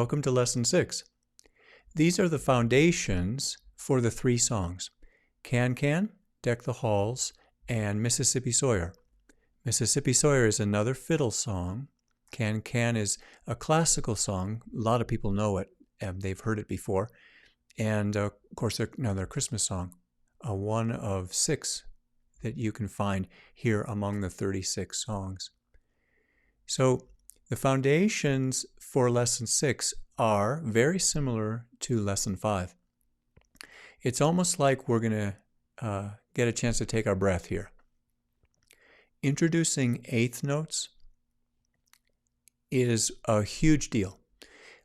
Welcome to Lesson 6. These are the foundations for the three songs: Can Can, Deck the Halls, and Mississippi Sawyer. Mississippi Sawyer is another fiddle song. Can Can is a classical song. A lot of people know it. They've heard it before. And of course, another Christmas song, one of 6 that you can find here among the 36 songs. So the foundations for Lesson 6 are very similar to Lesson 5. It's almost like we're going to get a chance to take our breath here. Introducing eighth notes is a huge deal.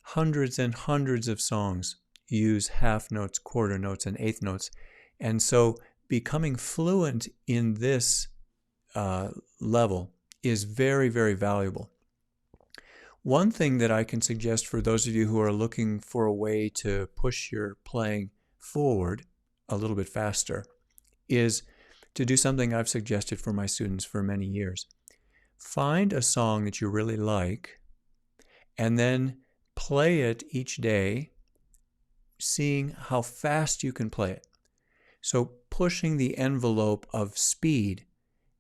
Hundreds and hundreds of songs use half notes, quarter notes, and eighth notes. And so becoming fluent in this level is very, very valuable. One thing that I can suggest for those of you who are looking for a way to push your playing forward a little bit faster is to do something I've suggested for my students for many years. Find a song that you really like and then play it each day, seeing how fast you can play it. So pushing the envelope of speed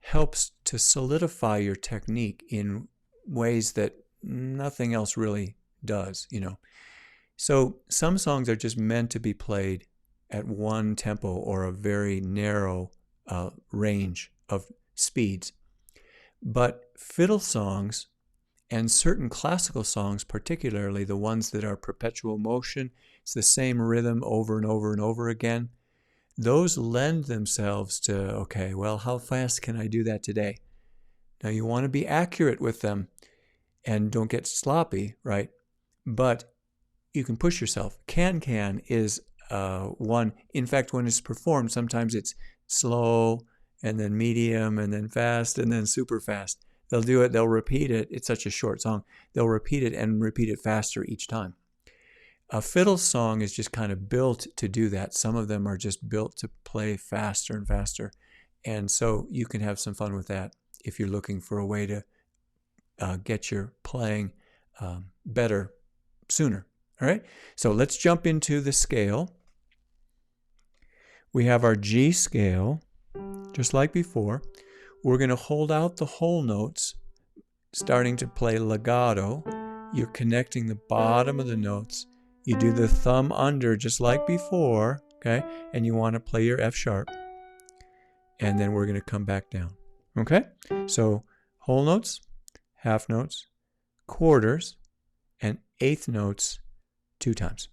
helps to solidify your technique in ways that nothing else really does, So some songs are just meant to be played at one tempo or a very narrow range of speeds. But fiddle songs and certain classical songs, particularly the ones that are perpetual motion, it's the same rhythm over and over and over again, those lend themselves to, okay, well, how fast can I do that today? Now you want to be accurate with them and don't get sloppy, right? But you can push yourself. Can is one. In fact, when it's performed, sometimes it's slow and then medium and then fast and then super fast. They'll do it. They'll repeat it. It's such a short song. They'll repeat it and repeat it faster each time. A fiddle song is just kind of built to do that. Some of them are just built to play faster and faster. And so you can have some fun with that if you're looking for a way to get your playing better sooner. All right, so let's jump into the scale. We have our G scale, just like before. We're going to hold out the whole notes, starting to play legato. You're connecting the bottom of the notes. You do the thumb under, just like before, okay? And you want to play your F sharp. And then we're going to come back down, okay? So whole notes, half notes, quarters, and eighth notes 2 times.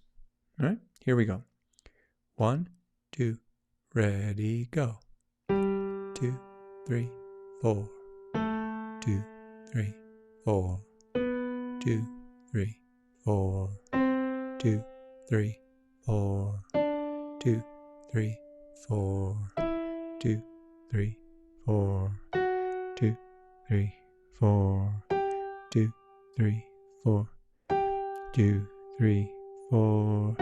All right, here we go. 1, 2, ready, go. 2, 3, 4. 2, 3, 4. 2, 3, 4. 2, 3, 4. 2, 3, 4. 2, 3, 4. 2, 3, 4. 2, 3, 4. 2, 3, 4.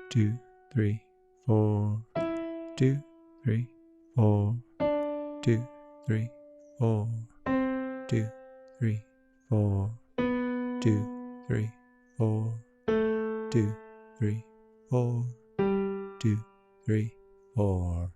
2, 3, 4. 2, 3, 4. 2, 3, 4. 2, 3, 4. 2, 3, 4. 2, 3, 4. 2, 3, 4.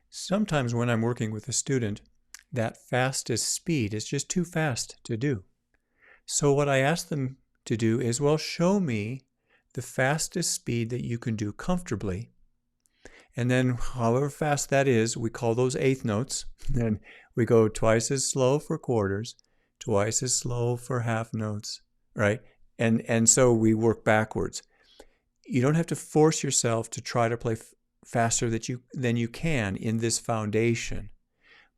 Sometimes when I'm working with a student, that fastest speed is just too fast to do. So what I ask them to do is, well, show me the fastest speed that you can do comfortably. And then however fast that is, we call those eighth notes. Then we go twice as slow for quarters, twice as slow for half notes, right? And so we work backwards. You don't have to force yourself to try to play faster than you can in this foundation.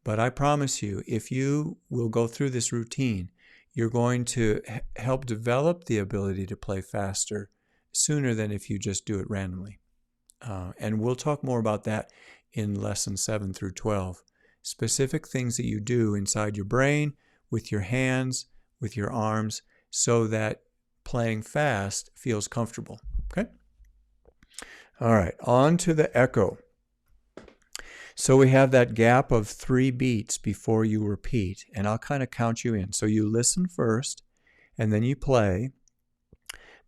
But I promise you, if you will go through this routine, you're going to help develop the ability to play faster sooner than if you just do it randomly. And we'll talk more about that in lessons 7 through 12. Specific things that you do inside your brain, with your hands, with your arms, so that playing fast feels comfortable. Okay? All right, on to the echo. So we have that gap of 3 beats before you repeat, and I'll kind of count you in. So you listen first, and then you play.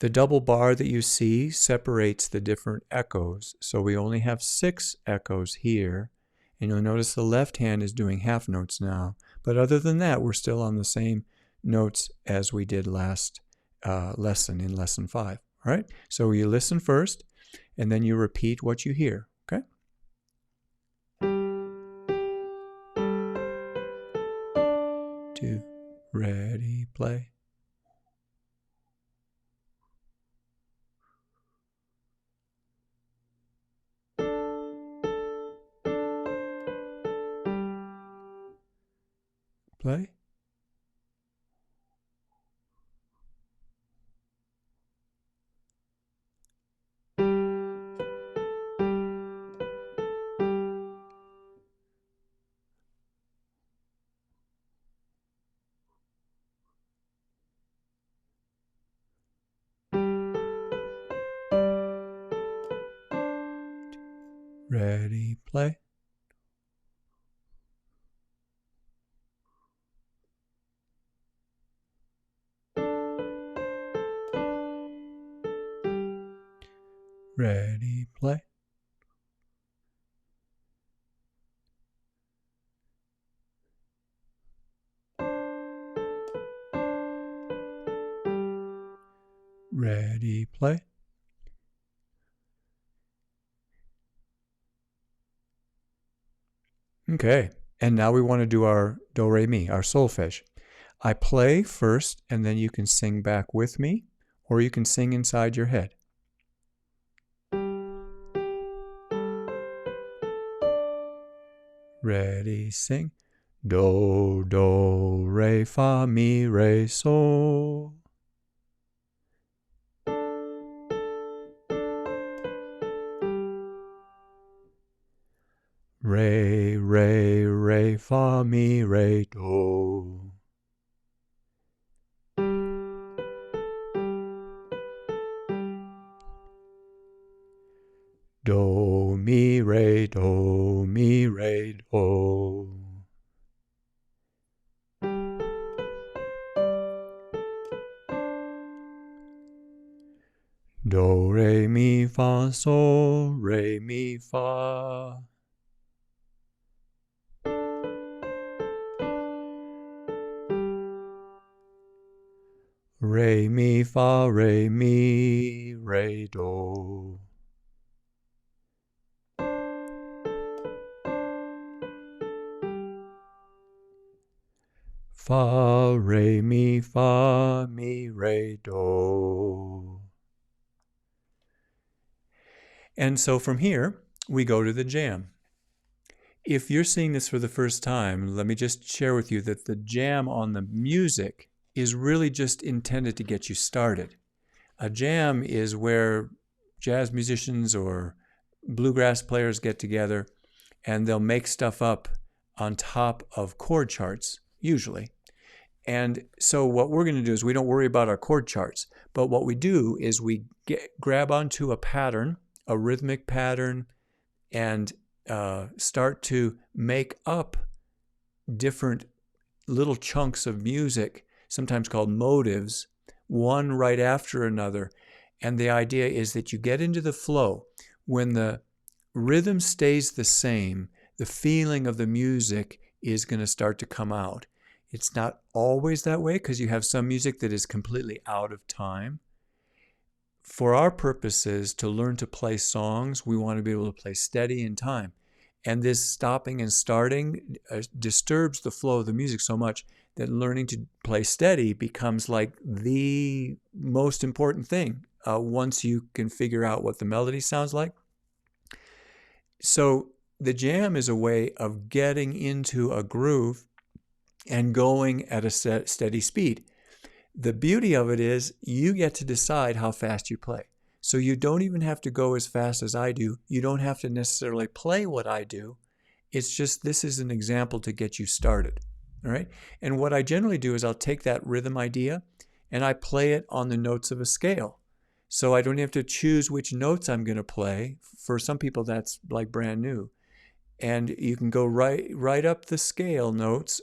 The double bar that you see separates the different echoes. So we only have 6 echoes here, and you'll notice the left hand is doing half notes now. But other than that, we're still on the same notes as we did last lesson in lesson 5. All right, so you listen first, and then you repeat what you hear. Okay? Two, ready, play. Play. Ready, play. Ready, play. Ready, play. Okay, and now we want to do our do, re, mi, our solfege. I play first, and then you can sing back with me, or you can sing inside your head. Ready, sing. Do, do, re, fa, mi, re, sol. Re, re, re, fa, mi, re, do. Do, mi, re, do, mi, re, do. Do, re, mi, fa, sol, re, mi, fa. Re, mi, fa, re, mi, re, do. Fa, re, mi, re, do. And so from here, we go to the jam. If you're seeing this for the first time, let me just share with you that the jam on the music is really just intended to get you started. A jam is where jazz musicians or bluegrass players get together and they'll make stuff up on top of chord charts, usually. And so what we're going to do is we don't worry about our chord charts, but what we do is we grab onto a pattern, a rhythmic pattern, and start to make up different little chunks of music, sometimes called motives, one right after another. And the idea is that you get into the flow. When the rhythm stays the same, the feeling of the music is going to start to come out. It's not always that way because you have some music that is completely out of time. For our purposes, to learn to play songs, we want to be able to play steady in time. And this stopping and starting disturbs the flow of the music so much that learning to play steady becomes like the most important thing once you can figure out what the melody sounds like. So the jam is a way of getting into a groove and going at a steady speed. The beauty of it is you get to decide how fast you play. So you don't even have to go as fast as I do. You don't have to necessarily play what I do. It's just this is an example to get you started. All right. And what I generally do is I'll take that rhythm idea and I play it on the notes of a scale. So I don't have to choose which notes I'm going to play. For some people, that's like brand new. And you can go right up the scale notes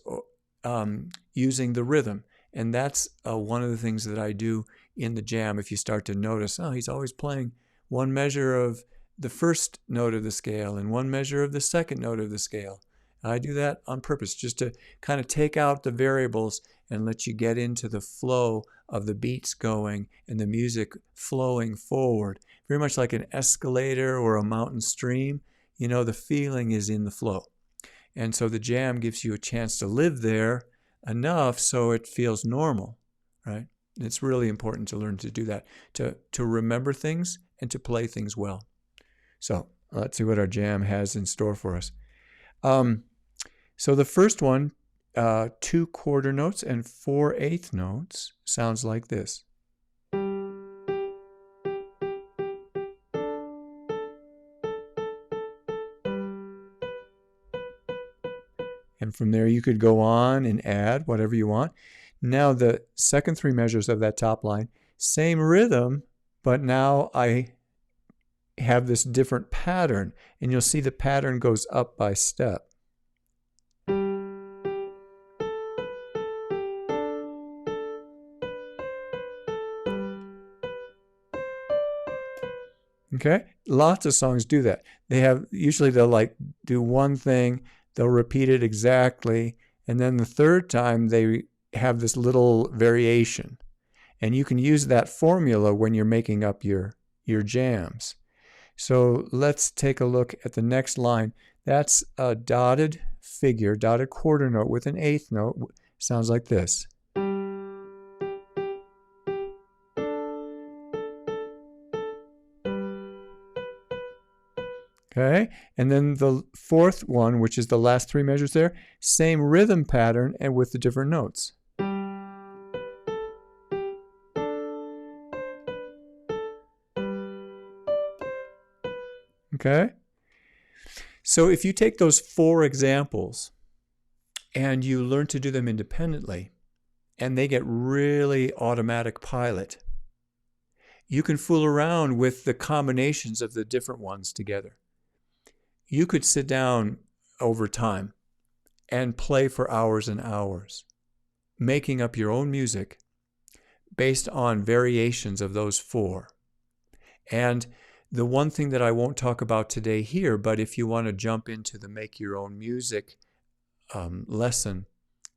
using the rhythm. And that's one of the things that I do in the jam. If you start to notice, oh, he's always playing one measure of the first note of the scale and one measure of the second note of the scale. I do that on purpose just to kind of take out the variables and let you get into the flow of the beats going and the music flowing forward. Very much like an escalator or a mountain stream. You know, the feeling is in the flow. And so the jam gives you a chance to live there enough so it feels normal, right? It's really important to learn to do that, to remember things and to play things well. So let's see what our jam has in store for us. So the first one, 2 quarter notes and 4 eighth notes, sounds like this. And from there you could go on and add whatever you want. Now the second 3 measures of that top line, same rhythm, but now I have this different pattern, and you'll see the pattern goes up by step. Okay? Lots of songs do that. Usually they'll like do one thing, they'll repeat it exactly, and then the third time they have this little variation. And you can use that formula when you're making up your jams. So let's take a look at the next line. That's a dotted figure, dotted quarter note with an eighth note. Sounds like this. Okay, and then the fourth one, which is the last 3 measures there, same rhythm pattern and with the different notes. Okay, so if you take those 4 examples and you learn to do them independently, and they get really automatic pilot, you can fool around with the combinations of the different ones together. You could sit down over time and play for hours and hours, making up your own music based on variations of those 4. And the one thing that I won't talk about today here, but if you want to jump into the make your own music lesson,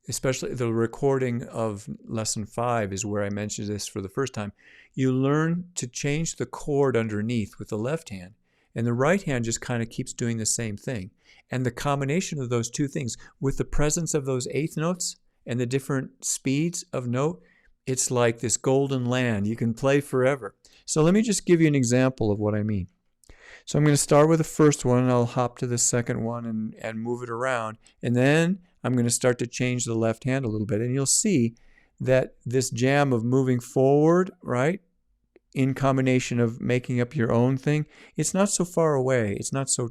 especially the recording of lesson 5 is where I mentioned this for the first time. You learn to change the chord underneath with the left hand, and the right hand just kind of keeps doing the same thing. And the combination of those 2 things with the presence of those eighth notes and the different speeds of note, it's like this golden land. You can play forever. So let me just give you an example of what I mean. So I'm going to start with the first one, and I'll hop to the second one and move it around. And then I'm going to start to change the left hand a little bit. And you'll see that this jam of moving forward, right, in combination of making up your own thing, it's not so far away. It's not so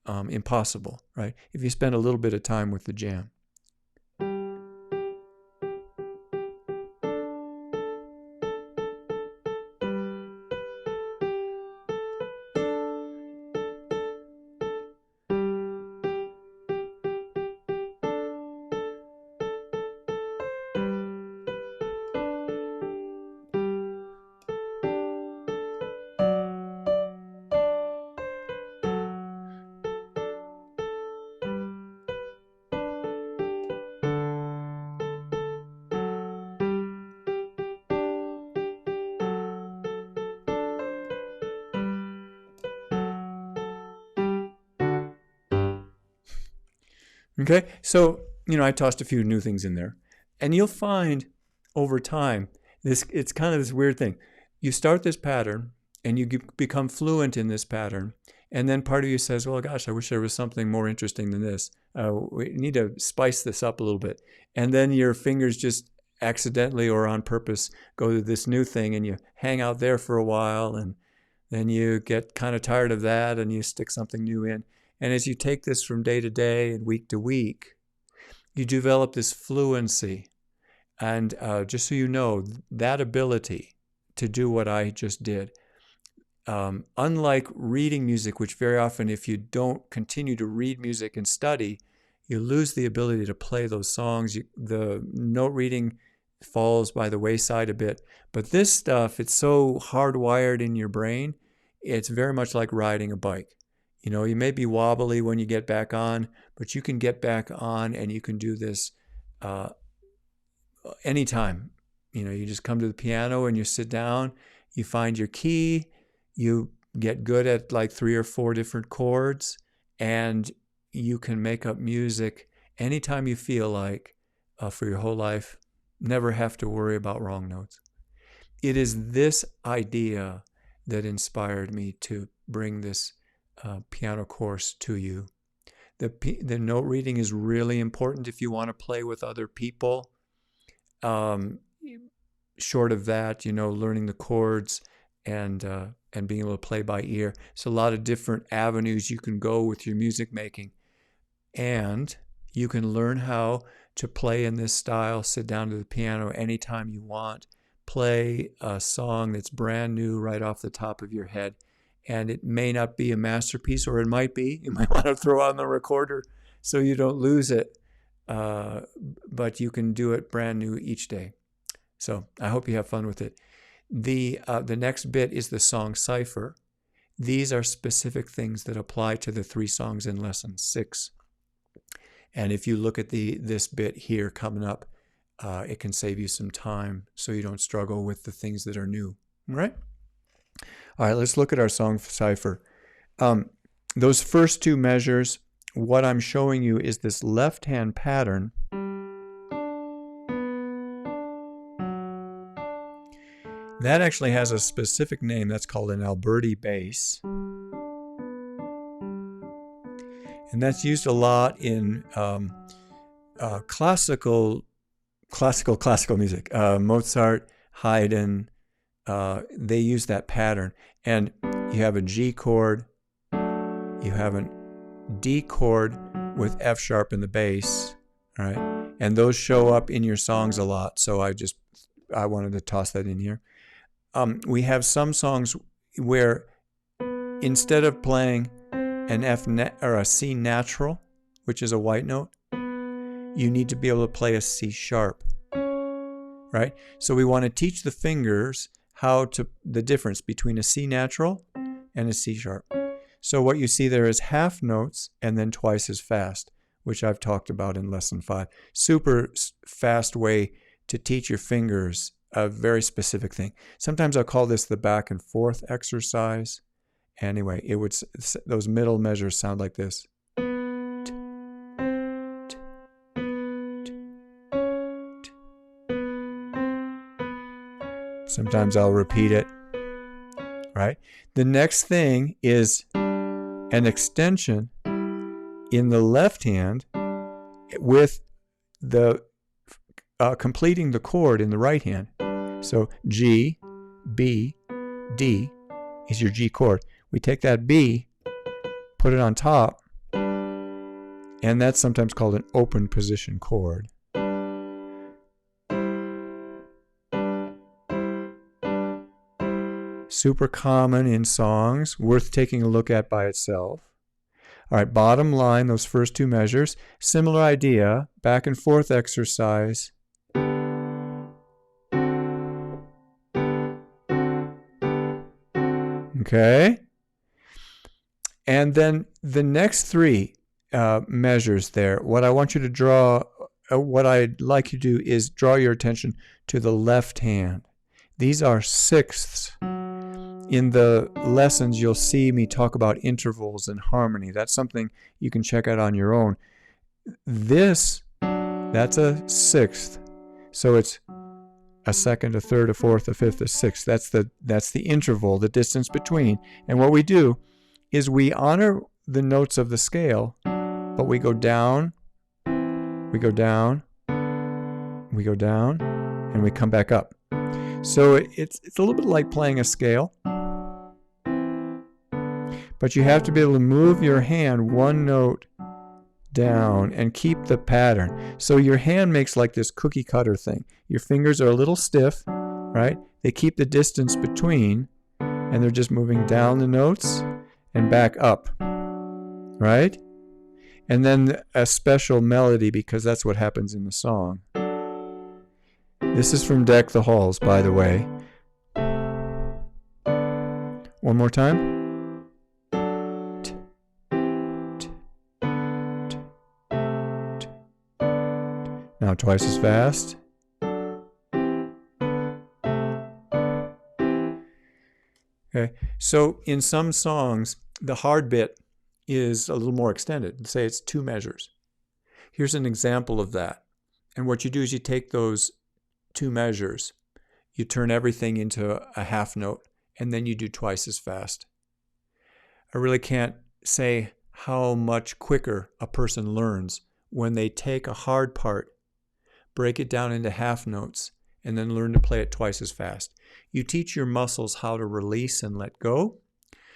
impossible, right, if you spend a little bit of time with the jam. Okay, so, I tossed a few new things in there. And you'll find over time, it's kind of this weird thing. You start this pattern, and you become fluent in this pattern, And then part of you says, well, gosh, I wish there was something more interesting than this. We need to spice this up a little bit. And then your fingers just accidentally or on purpose go to this new thing, and you hang out there for a while, and then you get kind of tired of that and you stick something new in. And as you take this from day to day and week to week, you develop this fluency. And just so you know, that ability to do what I just did, unlike reading music, which very often, if you don't continue to read music and study, you lose the ability to play those songs. The note reading falls by the wayside a bit. But this stuff, it's so hardwired in your brain, it's very much like riding a bike. You know, you may be wobbly when you get back on, but you can get back on and you can do this anytime. You know, you just come to the piano and you sit down, you find your key, you get good at like 3 or 4 different chords, and you can make up music anytime you feel like for your whole life. Never have to worry about wrong notes. It is this idea that inspired me to bring this piano course to you. The note reading is really important if you want to play with other people. Short of that, you know, learning the chords and being able to play by ear. It's a lot of different avenues you can go with your music making. And you can learn how to play in this style, sit down to the piano anytime you want, play a song that's brand new right off the top of your head. And it may not be a masterpiece, or it might be. You might want to throw on the recorder so you don't lose it. But you can do it brand new each day. So I hope you have fun with it. The next bit is the song cipher. These are specific things that apply to the 3 songs in lesson 6. And if you look at this bit here coming up, it can save you some time so you don't struggle with the things that are new. All right? All right, let's look at our song cipher. Those first 2 measures, what I'm showing you is this left-hand pattern. That actually has a specific name. That's called an Alberti bass. And that's used a lot in classical music. Mozart, Haydn, they use that pattern. And you have a G chord, you have a D chord with F sharp in the bass, all right? And those show up in your songs a lot, so I wanted to toss that in here. We have some songs where instead of playing an or a C natural, which is a white note, you need to be able to play a C sharp, right? So we want to teach the fingers the difference between a C natural and a C sharp. So what you see there is half notes and then twice as fast, which I've talked about in lesson 5. Super fast way to teach your fingers a very specific thing. Sometimes I'll call this the back and forth exercise. Anyway, those middle measures sound like this. Sometimes I'll repeat it, right? The next thing is an extension in the left hand with the completing the chord in the right hand. So G, B, D is your G chord. We take that B, put it on top, and that's sometimes called an open position chord. Super common in songs, worth taking a look at by itself. All right, bottom line, those first 2 measures, similar idea, back and forth exercise. Okay? And then the next 3 measures there, what I'd like you to do is draw your attention to the left hand. These are sixths. In the lessons, you'll see me talk about intervals and harmony. That's something you can check out on your own. That's a sixth. So it's a second, a third, a fourth, a fifth, a sixth. That's the interval, the distance between. And what we do is we honor the notes of the scale, but we go down, we go down, we go down, and we come back up. So it's a little bit like playing a scale, but you have to be able to move your hand one note down and keep the pattern. So your hand makes like this cookie cutter thing. Your fingers are a little stiff, right? They keep the distance between, and they're just moving down the notes and back up, right? And then a special melody, because that's what happens in the song. This is from Deck the Halls, by the way. One more time. Now twice as fast. Okay, so in some songs, the hard bit is a little more extended. Say it's 2 measures. Here's an example of that. And what you do is you take those 2 measures, you turn everything into a half note, and then you do twice as fast. I really can't say how much quicker a person learns when they take a hard part, break it down into half notes, and then learn to play it twice as fast. You teach your muscles how to release and let go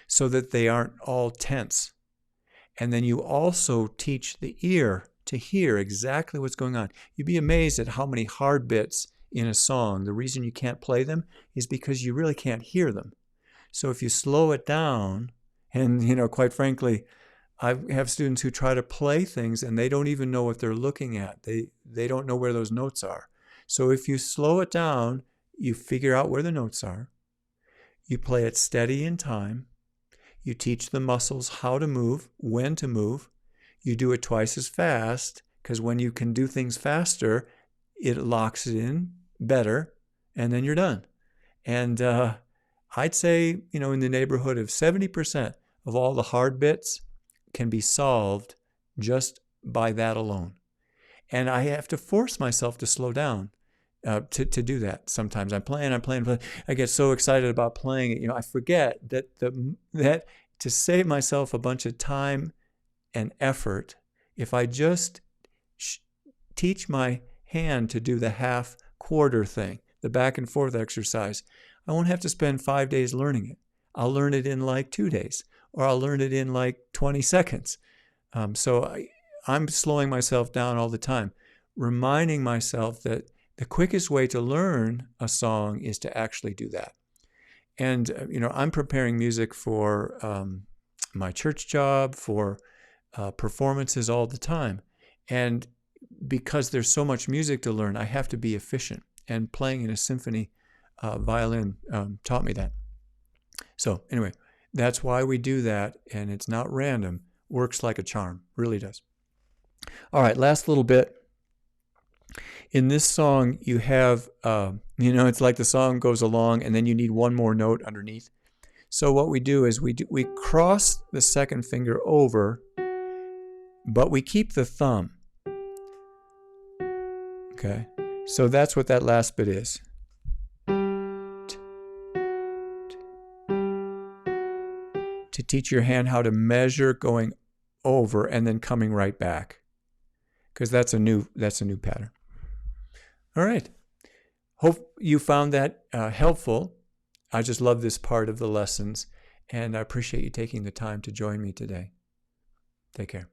so that they aren't all tense. And then you also teach the ear to hear exactly what's going on. You'd be amazed at how many hard bits in a song, the reason you can't play them is because you really can't hear them. So if you slow it down, and quite frankly, I have students who try to play things and they don't even know what they're looking at. They don't know where those notes are. So if you slow it down, you figure out where the notes are. You play it steady in time. You teach the muscles how to move, when to move. You do it twice as fast, because when you can do things faster, it locks it in better, and then you're done. And I'd say, in the neighborhood of 70% of all the hard bits can be solved just by that alone. And I have to force myself to slow down to do that. Sometimes I'm playing. I get so excited about playing it. I forget that to save myself a bunch of time and effort, if I just teach my hand to do the half quarter thing, the back and forth exercise, I won't have to spend 5 days learning it. I'll learn it in like 2 days, or I'll learn it in like 20 seconds. So I'm slowing myself down all the time, reminding myself that the quickest way to learn a song is to actually do that. And, I'm preparing music for my church job, for performances all the time. And because there's so much music to learn, I have to be efficient. And playing in a symphony violin taught me that. So anyway, that's why we do that. And it's not random. Works like a charm. Really does. All right, last little bit. In this song, you have, it's like the song goes along and then you need one more note underneath. So what we do is we cross the second finger over, but we keep the thumb. Okay, so that's what that last bit is. To teach your hand how to measure going over and then coming right back, because that's a new pattern. All right. Hope you found that helpful. I just love this part of the lessons, and I appreciate you taking the time to join me today. Take care.